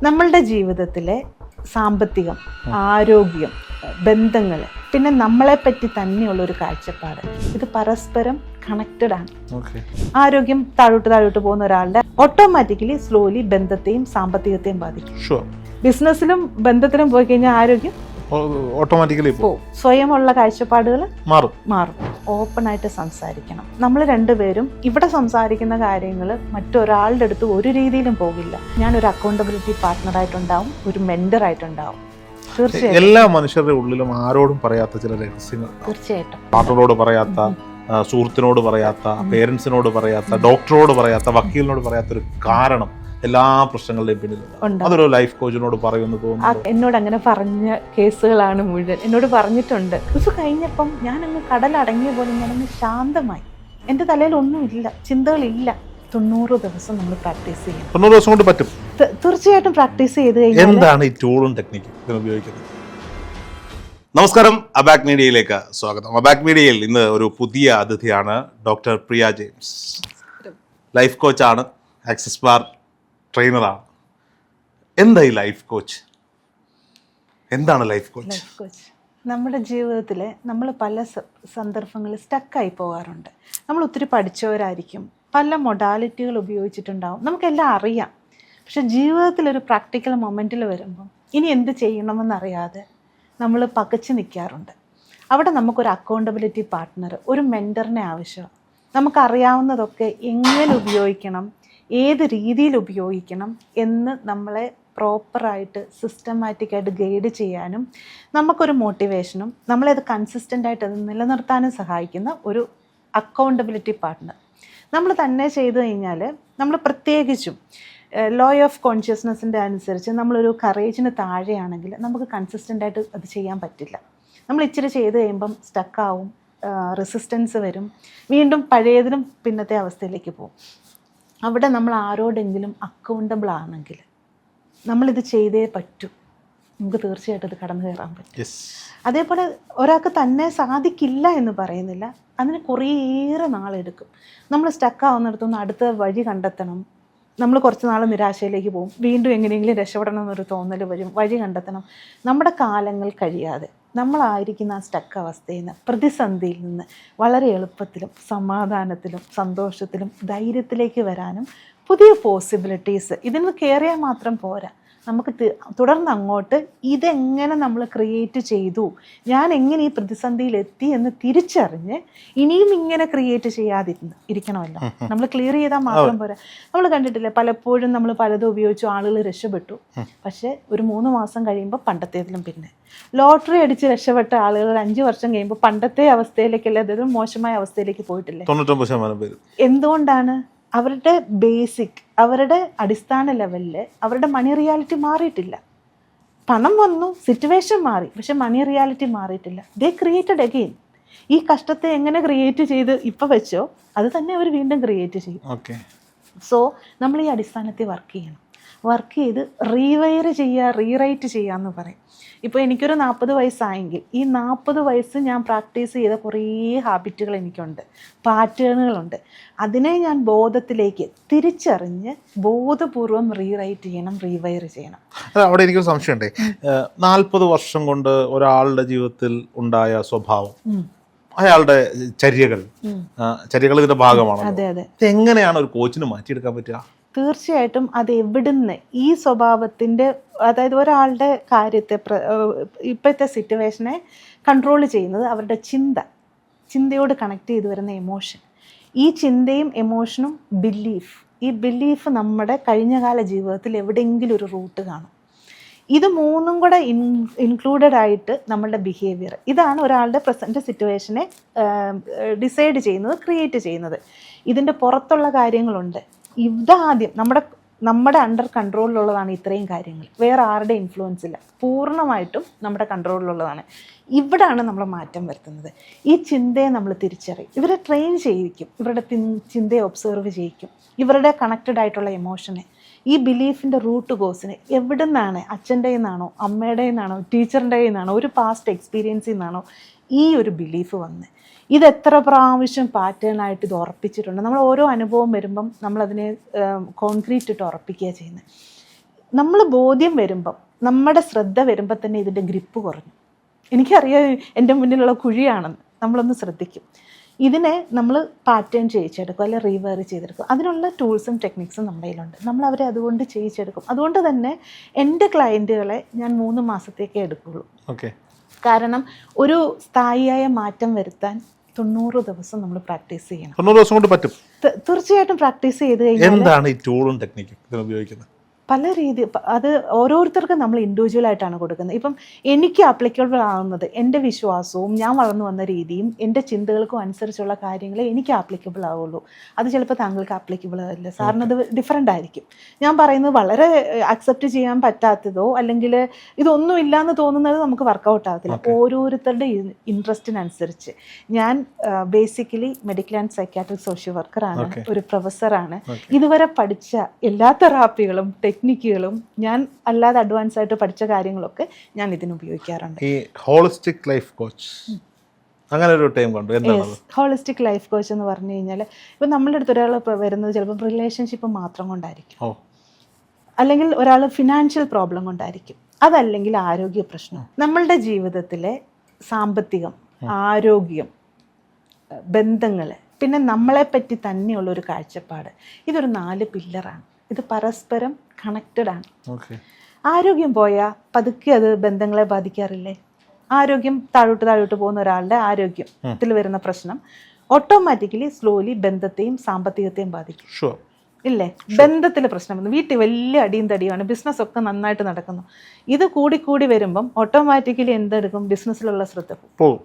നമ്മളുടെ ജീവിതത്തിലെ സാമ്പത്തികം, ആരോഗ്യം, ബന്ധങ്ങൾ, പിന്നെ നമ്മളെപ്പറ്റി തന്നെയുള്ള ഒരു കാഴ്ചപ്പാട്, ഇത് പരസ്പരം കണക്റ്റഡ് ആണ്. ആരോഗ്യം താഴോട്ട് പോകുന്ന ഒരാളുടെ ഓട്ടോമാറ്റിക്കലി സ്ലോലി ബന്ധത്തെയും സാമ്പത്തികത്തെയും ബാധിക്കും. ബിസിനസ്സിലും ബന്ധത്തിലും പോയി കഴിഞ്ഞാൽ ആരോഗ്യം ഓട്ടോമാറ്റിക്കലി പോവും. സ്വയമുള്ള കാഴ്ചപ്പാടുകൾ മാറും. ഓപ്പൺ ആയിട്ട് സംസാരിക്കണം. നമ്മൾ രണ്ടുപേരും ഇവിടെ സംസാരിക്കുന്ന കാര്യങ്ങൾ മറ്റൊരാളുടെ അടുത്ത് ഒരു രീതിയിലും പോകില്ല. ഞാനൊരു അക്കൗണ്ടബിലിറ്റി പാർട്ട്ണറായിട്ടുണ്ടാവും, ഒരു മെന്ററായിട്ടുണ്ടാവും. തീർച്ചയായിട്ടും എല്ലാ മനുഷ്യരുടെ ഉള്ളിലും ആരോടും പറയാത്ത ചില രഹസ്യങ്ങൾ, തീർച്ചയായിട്ടും പാർട്ട്ണറോട് പറയാത്ത, സുഹൃത്തിനോട് പറയാത്ത, പേരൻസിനോട് പറയാത്ത, ഡോക്ടറോട് പറയാത്ത, വക്കീലിനോട് പറയാത്ത ഒരു കാരണം എല്ലാ പ്രശ്നങ്ങളുടെയും പിന്നിലുണ്ട്. അതൊരു ലൈഫ് കോച്ചിനോട് പറയുമെന്ന് തോന്നുന്നു. എന്നോട് അങ്ങനെ പറഞ്ഞ കേസുകളാണ് മുഴുവൻ. എന്നോട് പറഞ്ഞിട്ടുണ്ട്. ഇത് കഴിഞ്ഞപ്പം ഞാനങ്ങ് കടലടങ്ങിയ പോലെ ഞാനങ്ങ് ശാന്തമായി. എൻ്റെ തലയിൽ ഒന്നുമില്ല, ചിന്തകളില്ല. 90 ദിവസം നമ്മൾ പ്രാക്ടീസ് ചെയ്യണം. 90 ദിവസം കൊണ്ട് പറ്റും. തീർച്ചയായിട്ടും പ്രാക്ടീസ് ചെയ്ത് കഴിഞ്ഞാൽ. എന്താണ് ഈ ടൂളും ടെക്നിക്കും ഉപയോഗിക്കുന്നത്? നമസ്കാരം, അബാക് മീഡിയയിലേക്ക് സ്വാഗതം. അബാക് മീഡിയയിൽ ഇന്ന് ഒരു പുതിയ അതിഥിയാണ് ഡോക്ടർ പ്രിയ ജെയിംസ്. ലൈഫ് കോച്ചാണ്, ആക്സിസ് ബാർ ട്രെയിനറാണ്. എന്താ ഈ ലൈഫ് കോച്ച്? എന്താണ് ലൈഫ് കോച്ച്? ലൈഫ് കോച്ച് നമ്മുടെ ജീവിതത്തിൽ നമ്മൾ പല സന്ദർഭങ്ങളിൽ സ്റ്റക്കായി പോകാറുണ്ട്. നമ്മൾ ഒത്തിരി പഠിച്ചവരായിരിക്കും, പല മൊഡാലിറ്റികൾ ഉപയോഗിച്ചിട്ടുണ്ടാവും, നമുക്കെല്ലാം അറിയാം. പക്ഷെ ജീവിതത്തിലൊരു പ്രാക്ടിക്കൽ മൊമെൻറ്റിൽ വരുമ്പം ഇനി എന്ത് ചെയ്യണമെന്നറിയാതെ നമ്മൾ പകച്ചു നിൽക്കാറുണ്ട്. അവിടെ നമുക്കൊരു അക്കൗണ്ടബിലിറ്റി പാർട്ട്ണർ, ഒരു മെൻറ്ററിനെ ആവശ്യമാണ്. നമുക്കറിയാവുന്നതൊക്കെ എങ്ങനെ ഉപയോഗിക്കണം, ഏത് രീതിയിൽ ഉപയോഗിക്കണം എന്ന് നമ്മളെ പ്രോപ്പറായിട്ട് സിസ്റ്റമാറ്റിക്കായിട്ട് ഗൈഡ് ചെയ്യാനും നമുക്കൊരു മോട്ടിവേഷനും നമ്മളത് കൺസിസ്റ്റൻ്റായിട്ട് അത് നിലനിർത്താനും സഹായിക്കുന്ന ഒരു അക്കൗണ്ടബിലിറ്റി പാർട്ട്ണർ നമ്മൾ തന്നെ ചെയ്തു കഴിഞ്ഞാൽ, നമ്മൾ പ്രത്യേകിച്ചും ലോ ഓഫ് കോൺഷ്യസ്നെസ്സിൻ്റെ അനുസരിച്ച് നമ്മളൊരു കറേജിന് താഴെയാണെങ്കിൽ നമുക്ക് കൺസിസ്റ്റൻ്റായിട്ട് അത് ചെയ്യാൻ പറ്റില്ല. നമ്മൾ ഇച്ചിരി ചെയ്ത് കഴിയുമ്പം സ്റ്റക്കാവും, റെസിസ്റ്റൻസ് വരും, വീണ്ടും പഴയതിനും പിന്നത്തെ അവസ്ഥയിലേക്ക് പോകും. അവിടെ നമ്മൾ ആരോടെങ്കിലും അക്കൗണ്ടബിൾ ആണെങ്കിൽ നമ്മളിത് ചെയ്തേ പറ്റൂ, നമുക്ക് തീർച്ചയായിട്ടും ഇത് കടന്നു കയറാൻ പറ്റും. അതേപോലെ ഒരാൾക്ക് തന്നെ സാധിക്കില്ല എന്ന് പറയുന്നില്ല, അതിന് കുറേയേറെ നാളെടുക്കും. നമ്മൾ സ്റ്റക്കാവുന്നിടത്തുനിന്ന് അടുത്ത വഴി കണ്ടെത്തണം. നമ്മൾ കുറച്ച് നാൾ നിരാശയിലേക്ക് പോകും, വീണ്ടും എങ്ങനെയെങ്കിലും രക്ഷപ്പെടണം എന്നൊരു തോന്നൽ വരും, വഴി കണ്ടെത്തണം. നമ്മുടെ കാലങ്ങൾ കഴിയാതെ നമ്മളായിരിക്കുന്ന ആ സ്റ്റക്ക് അവസ്ഥയിൽ നിന്ന്, പ്രതിസന്ധിയിൽ നിന്ന് വളരെ എളുപ്പത്തിലും സമാധാനത്തിലും സന്തോഷത്തിലും ധൈര്യത്തിലേക്ക് വരാനും പുതിയ പോസിബിലിറ്റീസ് ഇതിന് കയറിയാൽ മാത്രം പോരാ, നമുക്ക് തുടർന്ന് അങ്ങോട്ട് ഇതെങ്ങനെ നമ്മൾ ക്രിയേറ്റ് ചെയ്തു, ഞാൻ എങ്ങനെ ഈ പ്രതിസന്ധിയിൽ എത്തി എന്ന് തിരിച്ചറിഞ്ഞ് ഇനിയും ഇങ്ങനെ ക്രിയേറ്റ് ഇരിക്കണമല്ലോ. നമ്മൾ ക്ലിയർ ചെയ്താൽ മാത്രം പോരാ. നമ്മൾ കണ്ടിട്ടില്ലേ, പലപ്പോഴും നമ്മൾ പലതും ഉപയോഗിച്ചു ആളുകൾ രക്ഷപ്പെട്ടു, പക്ഷെ ഒരു 3 മാസം കഴിയുമ്പോൾ പണ്ടത്തേതിലും പിന്നെ ലോട്ടറി അടിച്ച് രക്ഷപ്പെട്ട ആളുകൾ 5 വർഷം കഴിയുമ്പോൾ പണ്ടത്തെ അവസ്ഥയിലേക്കല്ല, അതായത് മോശമായ അവസ്ഥയിലേക്ക് പോയിട്ടില്ലേ. 99% പേര് എന്തുകൊണ്ടാണ്? അവരുടെ ബേസിക്, അവരുടെ അടിസ്ഥാന ലെവലിൽ അവരുടെ മണി റിയാലിറ്റി മാറിയിട്ടില്ല. പണം വന്നു, സിറ്റുവേഷൻ മാറി, പക്ഷെ മണി റിയാലിറ്റി മാറിയിട്ടില്ല. ദേ ക്രിയേറ്റഡ് അഗെയിൻ. ഈ കഷ്ടത്തെ എങ്ങനെ ക്രിയേറ്റ് ചെയ്ത് ഇപ്പം വെച്ചോ അത് തന്നെ അവർ വീണ്ടും ക്രിയേറ്റ് ചെയ്യും. സോ നമ്മൾ ഈ അടിസ്ഥാനത്തിൽ വർക്ക് ചെയ്യണം. വർക്ക് ചെയ്ത് റീവയർ ചെയ്യുക, റീറൈറ്റ് ചെയ്യുക എന്ന് പറയും. ഇപ്പോൾ എനിക്കൊരു 40 വയസ്സായെങ്കിൽ ഈ 40 വയസ്സ് ഞാൻ പ്രാക്ടീസ് ചെയ്ത കുറേ ഹാബിറ്റുകൾ എനിക്കുണ്ട്, പാറ്റേണുകളുണ്ട്. അതിനെ ഞാൻ ബോധത്തിലേക്ക് തിരിച്ചറിഞ്ഞ് ബോധപൂർവം റീറൈറ്റ് ചെയ്യണം, റീവയർ ചെയ്യണം. അവിടെ എനിക്കൊരു സംശയമുണ്ട്. 40 വർഷം കൊണ്ട് ഒരാളുടെ ജീവിതത്തിൽ ഉണ്ടായ സ്വഭാവം, അയാളുടെ ചര്യകൾ ഇതിന്റെ ഭാഗമാണ്. അതെ അതെ. എങ്ങനെയാണ് ഒരു കോച്ചിന് മാറ്റിയെടുക്കാൻ പറ്റുക? തീർച്ചയായിട്ടും അത് എവിടുന്ന് ഈ സ്വഭാവത്തിൻ്റെ, അതായത് ഒരാളുടെ കാര്യത്തെ ഇപ്പോഴത്തെ സിറ്റുവേഷനെ കൺട്രോൾ ചെയ്യുന്നത് അവരുടെ ചിന്തയോട് കണക്ട് ചെയ്ത് വരുന്ന എമോഷൻ. ഈ ചിന്തയും എമോഷനും ഈ ബിലീഫ് നമ്മുടെ കഴിഞ്ഞകാല ജീവിതത്തിൽ എവിടെയെങ്കിലും ഒരു റൂട്ട് കാണും. ഇത് മൂന്നും കൂടെ ഇൻക്ലൂഡഡ് ആയിട്ട് നമ്മളുടെ ബിഹേവിയർ, ഇതാണ് ഒരാളുടെ പ്രസൻറ്റ് സിറ്റുവേഷനെ ഡിസൈഡ് ചെയ്യുന്നത്, ക്രിയേറ്റ് ചെയ്യുന്നത്. ഇതിൻ്റെ പുറത്തുള്ള കാര്യങ്ങളുണ്ട്. ഇതാദ്യം നമ്മുടെ അണ്ടർ കൺട്രോളിലുള്ളതാണ് ഇത്രയും കാര്യങ്ങൾ. വേറെ ആരുടെ ഇൻഫ്ലുവൻസ് ഇല്ല, പൂർണ്ണമായിട്ടും നമ്മുടെ കൺട്രോളിലുള്ളതാണ്. ഇവിടാണ് നമ്മൾ മാറ്റം വരുത്തുന്നത്. ഈ ചിന്തയെ നമ്മൾ തിരിച്ചറിയും. ഇവരെ ട്രെയിൻ ചെയ്യിക്കും, ഇവരുടെ ചിന്തയെ ഒബ്സർവ് ചെയ്യിക്കും, ഇവരുടെ കണക്റ്റഡ് ആയിട്ടുള്ള എമോഷനെ, ഈ ബിലീഫിൻ്റെ റൂട്ട് കോസിനെ എവിടെ നിന്നാണ്, അച്ഛൻ്റെ നിന്നാണോ, അമ്മയുടെ നിന്നാണോ, ടീച്ചറിൻ്റെ നിന്നാണോ, ഒരു പാസ്റ്റ് എക്സ്പീരിയൻസിൽ നിന്നാണോ ഈ ഒരു ബിലീഫ് വന്ന് ഇത് എത്ര പ്രാവശ്യം പാറ്റേണായിട്ട് ഇത് ഉറപ്പിച്ചിട്ടുണ്ട്. നമ്മൾ ഓരോ അനുഭവം വരുമ്പം നമ്മളതിനെ കോൺക്രീറ്റ് ഇട്ട് ഉറപ്പിക്കുക ചെയ്യുന്നത്. നമ്മൾ ബോധ്യം വരുമ്പം, നമ്മുടെ ശ്രദ്ധ വരുമ്പോൾ തന്നെ ഇതിൻ്റെ ഗ്രിപ്പ് കുറഞ്ഞു. എനിക്കറിയാം എൻ്റെ മുന്നിലുള്ള കുഴിയാണെന്ന്. നമ്മളൊന്ന് ശ്രദ്ധിക്കും. ഇതിനെ നമ്മൾ പാറ്റേൺ ചെയ്യിച്ചെടുക്കും, അല്ലെങ്കിൽ റീവയർ ചെയ്തെടുക്കും. അതിനുള്ള ടൂൾസും ടെക്നിക്സും നമ്മുടെ കയ്യിലുണ്ട്. നമ്മൾ അവരെ അതുകൊണ്ട് ചെയ്യിച്ചെടുക്കും. അതുകൊണ്ട് തന്നെ എൻ്റെ ക്ലയൻറ്റുകളെ ഞാൻ 3 മാസത്തേക്കേ എടുക്കുള്ളൂ. ഓക്കെ. കാരണം ഒരു സ്ഥായിയായ മാറ്റം വരുത്താൻ 90 ദിവസം നമ്മൾ പ്രാക്ടീസ് ചെയ്യണം. 90 ദിവസം കൊണ്ട് പറ്റും? തീർച്ചയായിട്ടും പ്രാക്ടീസ് ചെയ്ത് കഴിഞ്ഞാൽ. എന്താണ് ഈ ടൂളും ടെക്നിക്കും ഇതിന് ഉപയോഗിക്കുന്നത്? പല രീതി, അത് ഓരോരുത്തർക്കും നമ്മൾ ഇൻഡിവിജ്വൽ ആയിട്ടാണ് കൊടുക്കുന്നത്. ഇപ്പം എനിക്ക് ആപ്ലിക്കബിൾ ആവുന്നത് എൻ്റെ വിശ്വാസവും ഞാൻ വളർന്നു വന്ന രീതിയും എൻ്റെ ചിന്തകൾക്കും അനുസരിച്ചുള്ള കാര്യങ്ങളെ എനിക്ക് ആപ്ലിക്കബിൾ ആവുള്ളൂ. അത് ചിലപ്പോൾ താങ്കൾക്ക് ആപ്ലിക്കബിൾ ആവില്ല, സാറിന് അത് ഡിഫറെൻ്റ് ആയിരിക്കും. ഞാൻ പറയുന്നത് വളരെ അക്സെപ്റ്റ് ചെയ്യാൻ പറ്റാത്തതോ അല്ലെങ്കിൽ ഇതൊന്നും ഇല്ലയെന്ന് തോന്നുന്നത് നമുക്ക് വർക്കൗട്ട് ആകത്തില്ല. ഓരോരുത്തരുടെ ഇൻട്രസ്റ്റിനനുസരിച്ച്. ഞാൻ basically medical and psychiatric social വർക്കറാണ്, ഒരു പ്രൊഫസറാണ്. ഇതുവരെ പഠിച്ച എല്ലാ തെറാപ്പികളും ടെക്നിക്കുകളും ഞാൻ അല്ലാതെ അഡ്വാൻസ് ആയിട്ട് പഠിച്ച കാര്യങ്ങളൊക്കെ ഞാൻ ഇതിന് ഉപയോഗിക്കാറുണ്ട്. ഈ ഹോളിസ്റ്റിക് ലൈഫ് കോച്ച് അങ്ങനെ ഒരു ടൈം കണ്ടു. എന്താണ് ഹോളിസ്റ്റിക് ലൈഫ് കോച്ച് എന്ന് പറഞ്ഞു കഴിഞ്ഞാൽ, ഇപ്പം നമ്മളുടെ അടുത്ത് ഒരാൾ വരുന്നത് ചിലപ്പോൾ റിലേഷൻഷിപ്പ് മാത്രം കൊണ്ടായിരിക്കും, അല്ലെങ്കിൽ ഒരാൾ ഫിനാൻഷ്യൽ പ്രോബ്ലം കൊണ്ടായിരിക്കും, അതല്ലെങ്കിൽ ആരോഗ്യ പ്രശ്നം. നമ്മളുടെ ജീവിതത്തിലെ സാമ്പത്തികം, ആരോഗ്യം, ബന്ധങ്ങൾ, പിന്നെ നമ്മളെപ്പറ്റി തന്നെയുള്ളൊരു കാഴ്ചപ്പാട്, ഇതൊരു 4 പില്ലറാണ്. ഇത് പരസ്പരം കണക്റ്റഡ് ആണ്. ആരോഗ്യം പോയാൽ പതുക്കെ അത് ബന്ധങ്ങളെ ബാധിക്കാറില്ലേ? ആരോഗ്യം താഴോട്ട് പോകുന്ന ഒരാളുടെ ആരോഗ്യത്തിൽ വരുന്ന പ്രശ്നം ഓട്ടോമാറ്റിക്കലി സ്ലോലി ബന്ധത്തെയും സാമ്പത്തികത്തെയും ബാധിക്കും. ഇല്ലേ? ബന്ധത്തിൽ പ്രശ്നം വന്നു, വീട്ടിൽ വലിയ അടിയും തടിയുമാണ്, ബിസിനസ് ഒക്കെ നന്നായിട്ട് നടക്കുന്നു. ഇത് കൂടി വരുമ്പം ഓട്ടോമാറ്റിക്കലി എന്തെടുക്കും? ബിസിനസ്സിലുള്ള ശ്രദ്ധ പോകും.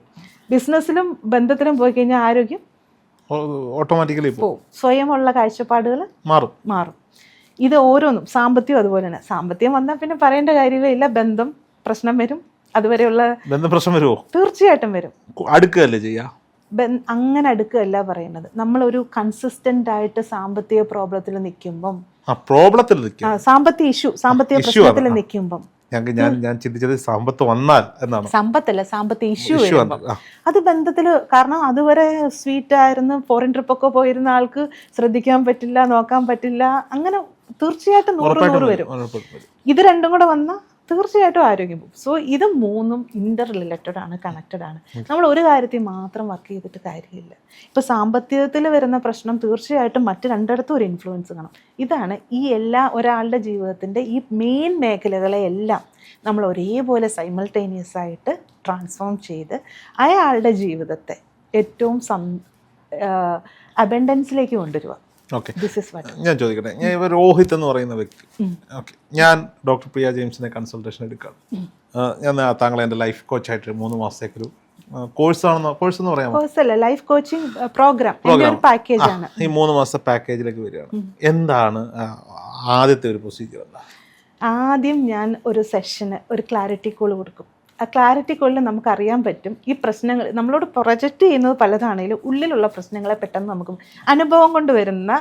ബിസിനസ്സിലും ബന്ധത്തിലും പോയി കഴിഞ്ഞാൽ ആരോഗ്യം ഓട്ടോമാറ്റിക്കലി പോകും. സ്വയമുള്ള കാഴ്ചപ്പാടുകൾ മാറും. ഇത് ഓരോന്നും. സാമ്പത്തികം അതുപോലെ തന്നെ. സാമ്പത്തികം വന്നാൽ പിന്നെ പറയേണ്ട കാര്യമേ ഇല്ല, ബന്ധം പ്രശ്നം വരും. അതുവരെയുള്ള ബന്ധം പ്രശ്നം വരുമോ? തീർച്ചയായിട്ടും വരും. അടുക്കുകയല്ലേ ചെയ്യാ? അങ്ങനെ അടുക്കുകയല്ല പറയുന്നത്. നമ്മളൊരു കൺസിസ്റ്റന്റ് ആയിട്ട് സാമ്പത്തിക പ്രോബ്ലത്തിൽ നിൽക്കുമ്പം, സാമ്പത്തിക പ്രശ്നത്തിൽ നിൽക്കുമ്പം, ഞാൻ ചിന്തിച്ചത് സമ്പത്ത് വന്നാൽ എന്നാണ്. സമ്പത്തല്ല, സാമ്പത്തിക ഇഷ്യൂ വരുമ്പോൾ അത് ബന്ധത്തില്. കാരണം അതുവരെ സ്വീറ്റ് ആയിരുന്നു, ഫോറിൻ ട്രിപ്പൊക്കെ പോയിരുന്ന ആൾക്ക് ശ്രദ്ധിക്കാൻ പറ്റില്ല, നോക്കാൻ പറ്റില്ല. അങ്ങനെ തീർച്ചയായിട്ടും 100 വരും. ഇത് രണ്ടും കൂടെ വന്നാൽ തീർച്ചയായിട്ടും ആരോഗ്യം പോകും. സോ ഇത് 3ഉം ഇന്റർ റിലേറ്റഡ് ആണ്, കണക്റ്റഡ് ആണ്. നമ്മൾ ഒരു കാര്യത്തിൽ മാത്രം വർക്ക് ചെയ്തിട്ട് കാര്യമില്ല. ഇപ്പോൾ സാമ്പത്തികത്തിൽ വരുന്ന പ്രശ്നം തീർച്ചയായിട്ടും മറ്റ് 2 ഒരു ഇൻഫ്ലുവൻസ് കാണും. ഇതാണ് ഈ ഒരാളുടെ ജീവിതത്തിൻ്റെ ഈ മെയിൻ മേഖലകളെ എല്ലാം നമ്മൾ ഒരേപോലെ സൈമൾട്ടേനിയസ് ആയിട്ട് ട്രാൻസ്ഫോം ചെയ്ത് അയാളുടെ ജീവിതത്തെ ഏറ്റവും അബൻഡൻസിലേക്ക് കൊണ്ടുവരിക. ഞാൻ ചോദിക്കട്ടെ, ഞാൻ രോഹിത് എന്ന് പറയുന്ന വ്യക്തി, ഞാൻ ഡോക്ടർ പ്രിയ ജെയിംസിനെ കൺസൾട്ടേഷൻ എടുക്കാം. ഞാൻ താങ്കളെ എൻ്റെ ലൈഫ് കോച്ചായിട്ട് 3 മാസത്തേക്കൊരു കോഴ്സ് എന്ന് പറയാമോ? ലൈഫ് കോച്ചിങ് പ്രോഗ്രാം പാക്കേജാണ്. ഈ 3 മാസത്തെ പാക്കേജിലേക്ക് വരികയാണ്. എന്താണ് ആദ്യത്തെ ഒരു പ്രൊസീജിയർ? ആദ്യം ഞാൻ ഒരു സെഷന്, ഒരു ക്ലാരിറ്റി കോൾ കൊടുക്കും. ആ ക്ലാരിറ്റി കോളിൽ നമുക്കറിയാൻ പറ്റും ഈ പ്രശ്നങ്ങൾ നമ്മളോട് പ്രൊജക്റ്റ് ചെയ്യുന്നത് പലതാണെങ്കിലും ഉള്ളിലുള്ള പ്രശ്നങ്ങളെ പെട്ടെന്ന് നമുക്ക് അനുഭവം കൊണ്ട് വരുന്ന,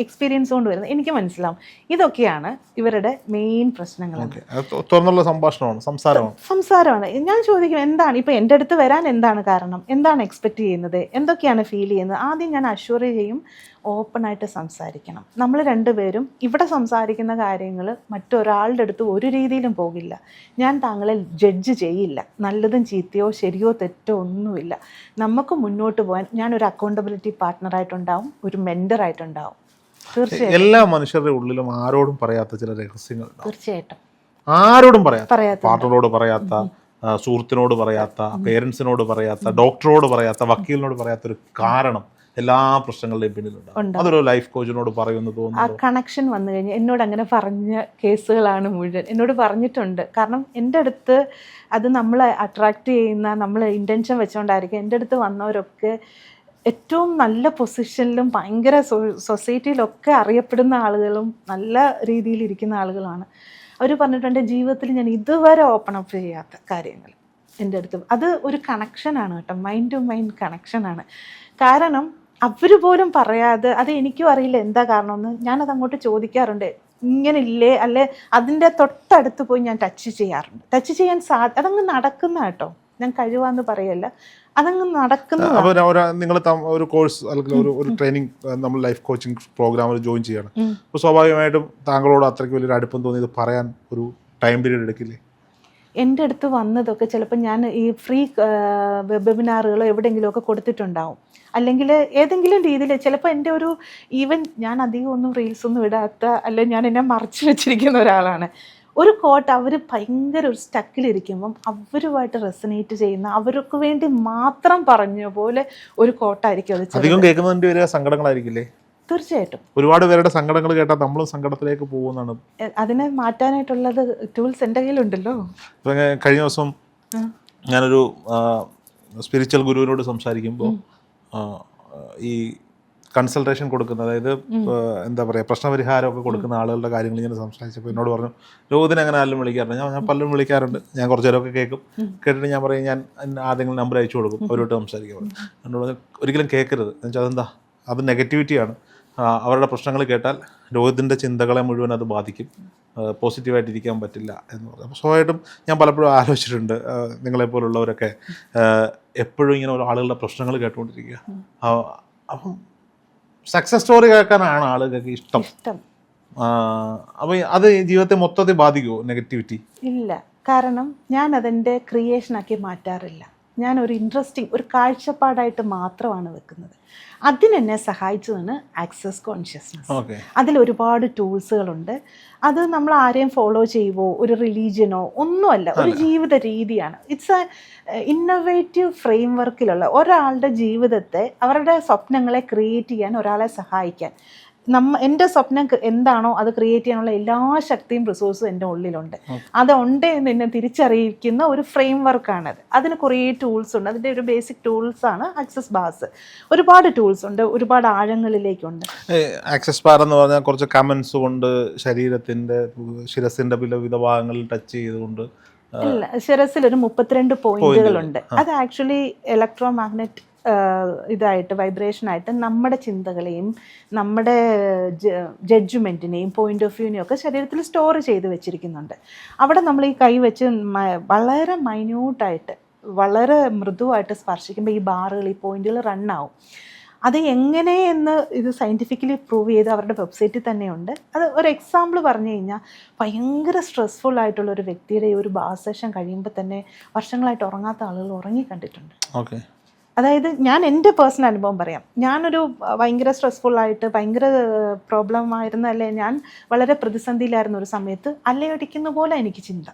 എക്സ്പീരിയൻസ് കൊണ്ട് വരുന്നത് എനിക്ക് മനസ്സിലാവും. ഇതൊക്കെയാണ് ഇവരുടെ മെയിൻ പ്രശ്നങ്ങൾ. തുറന്നുള്ള സംസാരമാണ്. ഞാൻ ചോദിക്കും, എന്താണ് ഇപ്പം എൻ്റെ അടുത്ത് വരാൻ എന്താണ് കാരണം, എന്താണ് എക്സ്പെക്റ്റ് ചെയ്യുന്നത്, എന്തൊക്കെയാണ് ഫീൽ ചെയ്യുന്നത്. ആദ്യം ഞാൻ അഷ്വർ ചെയ്യും, ഓപ്പണായിട്ട് സംസാരിക്കണം. നമ്മൾ 2 പേരും ഇവിടെ സംസാരിക്കുന്ന കാര്യങ്ങൾ മറ്റൊരാളുടെ അടുത്ത് ഒരു രീതിയിലും പോകില്ല. ഞാൻ താങ്കളെ ജഡ്ജ് ചെയ്യില്ല. നല്ലതും ചീത്തയോ ശരിയോ തെറ്റോ ഒന്നുമില്ല. നമുക്ക് മുന്നോട്ട് പോകാൻ ഞാനൊരു അക്കൗണ്ടബിലിറ്റി പാർട്ട്ണറായിട്ടുണ്ടാവും, ഒരു മെൻറ്ററായിട്ടുണ്ടാവും. തീർച്ചയായും എല്ലാ മനുഷ്യരുടെ ഉള്ളിലും ആരോടും പറയാത്ത ചില രഹസ്യങ്ങൾ. തീർച്ചയായിട്ടും ആരോടും പറയാത്ത, പാർട്ട്ണറോട് പറയാത്ത, സുഹൃത്തിനോട് പറയാത്ത, പേരൻസിനോട് പറയാത്ത, ഡോക്ടറോട് പറയാത്ത, വക്കീലിനോട് പറയാത്ത ഒരു കാരണം എല്ലാ പ്രശ്നങ്ങളുടെയും പിന്നിലുണ്ട്. അതൊരു ലൈഫ് കോച്ചിനോട് പറയുമെന്ന് തോന്നുന്നു. ആ കണക്ഷൻ വന്നു കഴിഞ്ഞാൽ എന്നോട് അങ്ങനെ പറഞ്ഞ കേസുകളാണ് മുഴുവൻ. എന്നോട് പറഞ്ഞിട്ടുണ്ട്. കാരണം എൻ്റെ അടുത്ത് അത് നമ്മളെ അട്രാക്റ്റ് ചെയ്യുന്ന, നമ്മൾ ഇൻറ്റൻഷൻ വെച്ചുകൊണ്ടായിരിക്കും എൻ്റെ അടുത്ത് വന്നവരൊക്കെ ഏറ്റവും നല്ല പൊസിഷനിലും ഭയങ്കര സൊസൈറ്റിയിലൊക്കെ അറിയപ്പെടുന്ന ആളുകളും നല്ല രീതിയിലിരിക്കുന്ന ആളുകളാണ്. അവർ പറഞ്ഞിട്ടുണ്ട്, ജീവിതത്തിൽ ഞാൻ ഇതുവരെ ഓപ്പൺ അപ്പ് ചെയ്യാത്ത കാര്യങ്ങൾ എൻ്റെ അടുത്ത്. അത് ഒരു കണക്ഷനാണ് കേട്ടോ, മൈൻഡ് ടു മൈൻഡ് കണക്ഷനാണ്. കാരണം അവർ പോലും പറയാതെ, അത് എനിക്കും അറിയില്ല എന്താ കാരണമെന്ന്, ഞാനത് അങ്ങോട്ട് ചോദിക്കാറുണ്ട്. ഇങ്ങനില്ലേ, അല്ലെ അതിൻ്റെ തൊട്ടടുത്ത് പോയി ഞാൻ ടച്ച് ചെയ്യാറുണ്ട്. ടച്ച് ചെയ്യാൻ അതങ്ങ് നടക്കുന്ന കേട്ടോ, ഞാൻ കഴിവാന്ന് പറയല്ല, അതങ്ങ് നടക്കുന്നു. അപ്പോൾ നിങ്ങൾ ഒരു കോഴ്സ് അല്ലെങ്കിൽ ഒരു ട്രെയിനിങ് നമ്മൾ ലൈഫ് കോച്ചിങ് പ്രോഗ്രാമിൽ ജോയിൻ ചെയ്യണം. അപ്പോൾ സ്വാഭാവികമായിട്ടും താങ്കളോട് അത്രയ്ക്ക് വലിയൊരു അടുപ്പം തോന്നി ഇത് പറയാൻ ഒരു ടൈം പീരീഡ് എടുക്കില്ലേ? എൻ്റെ അടുത്ത് വന്നതൊക്കെ ചിലപ്പോൾ ഞാൻ ഈ ഫ്രീ വെബിനാറുകളോ എവിടെയെങ്കിലുമൊക്കെ കൊടുത്തിട്ടുണ്ടാവും, അല്ലെങ്കിൽ ഏതെങ്കിലും രീതിയിൽ ചിലപ്പോൾ എൻ്റെ ഒരു ഈവൻ ഞാൻ അധികം ഒന്നും റീൽസൊന്നും ഇടാത്ത, അല്ലെങ്കിൽ ഞാൻ എന്നെ മറച്ചു വെച്ചിരിക്കുന്ന ഒരാളാണ്. ഒരു കോട്ട് അവർ ഭയങ്കര ഒരു സ്റ്റക്കിലിരിക്കുമ്പം അവരുമായിട്ട് റെസനേറ്റ് ചെയ്യുന്ന, അവർക്ക് വേണ്ടി മാത്രം പറഞ്ഞ പോലെ ഒരു കോട്ടായിരിക്കും അത്. അധികം കേൾക്കുന്നതിൻ്റെ ഒരു സങ്കടങ്ങളായിരിക്കില്ലേ? തീർച്ചയായിട്ടും ഒരുപാട് പേരുടെ സങ്കടങ്ങൾ കേട്ടാൽ നമ്മളും സങ്കടത്തിലേക്ക് പോകുന്നതാണ്. അതിനെ മാറ്റാനായിട്ടുള്ളത് ടൂൾസ് എൻ്റെ കയ്യിലുണ്ടല്ലോ. ഇപ്പം കഴിഞ്ഞ ദിവസം ഞാനൊരു സ്പിരിച്വൽ ഗുരുവിനോട് സംസാരിക്കുമ്പോൾ ഈ കൺസൾട്ടേഷൻ കൊടുക്കുന്ന, അതായത് എന്താ പറയുക, പ്രശ്നപരിഹാരമൊക്കെ കൊടുക്കുന്ന ആളുകളുടെ കാര്യങ്ങൾ ഞാൻ സംസാരിച്ചപ്പോൾ എന്നോട് പറഞ്ഞു, രോഗത്തിന് അങ്ങനെ ആരും വിളിക്കാറുണ്ട്. ഞാൻ പലരും വിളിക്കാറുണ്ട്, ഞാൻ കുറച്ച് നേരമൊക്കെ കേൾക്കും. കേട്ടിട്ട് ഞാൻ പറയും ഞാൻ ആദ്യം നമ്പർ അയച്ചു കൊടുക്കും, അവരോട്ട് സംസാരിക്കും. എന്നോട് ഒരിക്കലും കേൾക്കരുത്, എന്നുവെച്ചാൽ അതെന്താ, അത് നെഗറ്റിവിറ്റിയാണ്. അവരുടെ പ്രശ്നങ്ങൾ കേട്ടാൽ രോഗത്തിൻ്റെ ചിന്തകളെ മുഴുവൻ അത് ബാധിക്കും, പോസിറ്റീവായിട്ടിരിക്കാൻ പറ്റില്ല എന്ന് പറഞ്ഞു. അപ്പോൾ സ്വാഭാവികമായിട്ടും ഞാൻ പലപ്പോഴും ആലോചിച്ചിട്ടുണ്ട്, നിങ്ങളെപ്പോലുള്ളവരൊക്കെ എപ്പോഴും ഇങ്ങനെ ഓരോ ആളുകളുടെ പ്രശ്നങ്ങൾ കേട്ടുകൊണ്ടിരിക്കുക. അപ്പം സക്സസ് സ്റ്റോറി കേൾക്കാനാണ് ആളുകൾക്ക് ഇഷ്ടം. അപ്പോൾ അത് ജീവിതത്തെ മൊത്തത്തിൽ ബാധിക്കുമോ നെഗറ്റിവിറ്റി? ഇല്ല, കാരണം ഞാൻ അതെൻ്റെ ക്രിയേഷനാക്കി മാറ്റാറില്ല. ഞാൻ ഒരു ഇൻട്രസ്റ്റിംഗ് ഒരു കാഴ്ചപ്പാടായിട്ട് മാത്രമാണ് വെക്കുന്നത്. അതിനെന്നെ സഹായിച്ചതാണ് ആക്സസ് കോൺഷ്യസ്നസ്. അതിൽ ഒരുപാട് ടൂൾസുകളുണ്ട്. അത് നമ്മൾ ആരെയും ഫോളോ ചെയ്യുവോ ഒരു റിലീജിയനോ ഒന്നുമല്ല, ഒരു ജീവിത രീതിയാണ്. ഇറ്റ്സ് എ ഇന്നോവേറ്റീവ് ഫ്രെയിം വർക്കിലുള്ള ഒരാളുടെ ജീവിതത്തെ, അവരുടെ സ്വപ്നങ്ങളെ ക്രിയേറ്റ് ചെയ്യാൻ, ഒരാളെ സഹായിക്കാൻ. എൻ്റെ സ്വപ്നം എന്താണോ അത് ക്രിയേറ്റ് ചെയ്യാനുള്ള എല്ലാ ശക്തിയും റിസോഴ്സും എൻ്റെ ഉള്ളിലുണ്ട്. അതുണ്ട് എന്ന് എന്നെ തിരിച്ചറിയിക്കുന്ന ഒരു ഫ്രെയിം വർക്കാണത്. അതിന് കുറേ ടൂൾസ് ഉണ്ട്. അതിൻ്റെ ഒരു ബേസിക് ടൂൾസാണ് ആക്സസ് ബാർസ്. ഒരുപാട് ടൂൾസ് ഉണ്ട്, ഒരുപാട് ആഴങ്ങളിലേക്കുണ്ട്. ആക്സസ് ബാർ എന്ന് പറഞ്ഞാൽ കുറച്ച് കമൻസ് കൊണ്ട് ശരീരത്തിൻ്റെ ശിരസിൻ്റെ വിവിധ ഭാഗങ്ങളിൽ ടച്ച് ചെയ്തുകൊണ്ട്, ഇല്ല, ശിരസിൽ ഒരു 32 പോയിന്റുകളുണ്ട്. അത് ആക്ച്വലി ഇലക്ട്രോ മാഗ്നറ്റ് ഇതായിട്ട് വൈബ്രേഷനായിട്ട് നമ്മുടെ ചിന്തകളെയും നമ്മുടെ ജഡ്ജ്മെൻറ്റിനെയും പോയിന്റ് ഓഫ് വ്യൂവിനെയും ഒക്കെ ശരീരത്തിൽ സ്റ്റോർ ചെയ്ത് വെച്ചിരിക്കുന്നുണ്ട്. അവിടെ നമ്മൾ ഈ കൈ വെച്ച് വളരെ മൈന്യൂട്ടായിട്ട്, വളരെ മൃദുവായിട്ട് സ്പർശിക്കുമ്പോൾ ഈ ബാറുകൾ, ഈ പോയിന്റുകൾ റണ്ണാവും. അത് എങ്ങനെയെന്ന് ഇത് സയൻറ്റിഫിക്കലി പ്രൂവ് ചെയ്ത് അവരുടെ വെബ്സൈറ്റിൽ തന്നെയുണ്ട്. അത് ഒരു എക്സാമ്പിൾ പറഞ്ഞു കഴിഞ്ഞാൽ, ഭയങ്കര സ്ട്രെസ്ഫുൾ ആയിട്ടുള്ള ഒരു വ്യക്തിയുടെ ഒരു ബാർ സെഷൻ കഴിയുമ്പോൾ തന്നെ വർഷങ്ങളായിട്ട് ഉറങ്ങാത്ത ആളുകൾ ഉറങ്ങി കണ്ടിട്ടുണ്ട്. അതായത് ഞാൻ എൻ്റെ പേഴ്സണൽ അനുഭവം പറയാം. ഞാനൊരു ഭയങ്കര സ്ട്രെസ്ഫുള്ളായിട്ട് ഭയങ്കര പ്രോബ്ലം ആയിരുന്നല്ലേ, ഞാൻ വളരെ പ്രതിസന്ധിയിലായിരുന്ന ഒരു സമയത്ത് അല്ലയടിക്കുന്ന പോലെ എനിക്ക് ചിന്ത,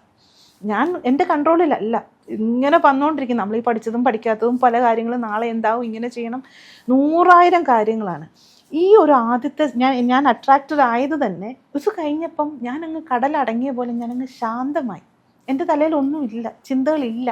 ഞാൻ എൻ്റെ കൺട്രോളിലല്ല, ഇങ്ങനെ വന്നുകൊണ്ടിരിക്കും. നമ്മൾ ഈ പഠിച്ചതും പഠിക്കാത്തതും പല കാര്യങ്ങളും, നാളെ എന്താവും, ഇങ്ങനെ ചെയ്യണം, 100,000 കാര്യങ്ങളാണ്. ഈ ഒരു ആദ്യത്തെ ഞാൻ അട്രാക്റ്റഡ് ആയത് തന്നെ ഇത് കഴിഞ്ഞപ്പം ഞാനങ്ങ് കടലടങ്ങിയ പോലെ ഞാനങ്ങ് ശാന്തമായി. എൻ്റെ തലയിൽ ഒന്നുമില്ല, ചിന്തകളില്ല.